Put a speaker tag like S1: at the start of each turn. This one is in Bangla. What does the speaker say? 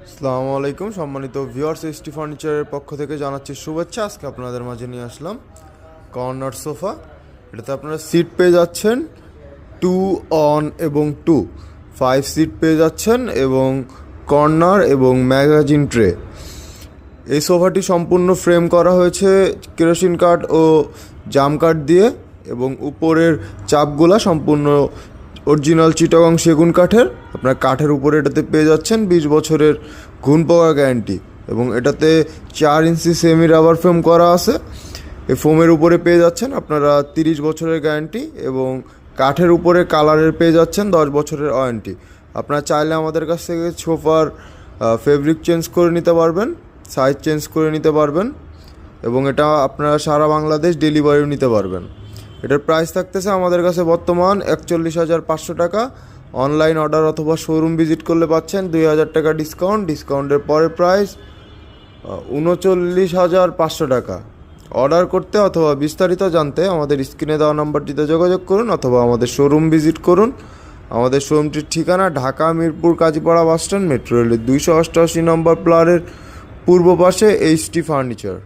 S1: আসসালামু আলাইকুম সম্মানিত ভিউয়ার্স, এসটি ফার্নিচারের পক্ষ থেকে জানাচ্ছি শুভেচ্ছা। আজকে আপনাদের মাঝে নিয়ে আসলাম কর্নার সোফা। এটাতে আপনারা সিট পেয়ে যাচ্ছেন 2 অন এবং 5 সিট পেয়ে যাচ্ছেন এবং কর্নার এবং ম্যাগাজিন ট্রে। এই সোফাটি সম্পূর্ণ ফ্রেম করা হয়েছে কেরোসিন কাঠ ও জাম কাঠ দিয়ে এবং উপরের চাপগুলা সম্পূর্ণ অরিজিনাল চিটাগং সেগুন কাঠের। আপনার কাঠের উপরে এটাতে পেয়ে যাচ্ছেন 20 বছরের ঘুণ পোকা গ্যারান্টি এবং এটাতে 4 ইঞ্চি সেমি রাবার ফোম করা আছে। এই ফোমের উপরে পেয়ে যাচ্ছেন আপনারা 30 বছরের গ্যারান্টি এবং কাঠের উপরে কালারের পেয়ে যাচ্ছেন 10 বছরের ওয়ারেন্টি। আপনারা চাইলে আমাদের কাছ থেকে সোফার ফেব্রিক চেঞ্জ করে নিতে পারবেন, সাইজ চেঞ্জ করে নিতে পারবেন এবং এটা আপনারা সারা বাংলাদেশ ডেলিভারিও নিতে পারবেন। এটার প্রাইস থাকতেছে আমাদের কাছে বর্তমান 41,500 টাকা। অনলাইন অর্ডার অথবা শোরুম ভিজিট করলে পাচ্ছেন 2,000 টাকা ডিসকাউন্ট। ডিসকাউন্টের পরে প্রাইস 39,500 টাকা। অর্ডার করতে অথবা বিস্তারিত জানতে আমাদের স্ক্রিনে দেওয়া নাম্বারটিতে যোগাযোগ করুন অথবা আমাদের শোরুম ভিজিট করুন। আমাদের শোরুমটির ঠিকানা ঢাকা মিরপুর কাজীপাড়া বাসস্ট্যান্ড, মেট্রো রেলের 288 নম্বর প্লারের পূর্ব পাশে এসটি ফার্নিচার।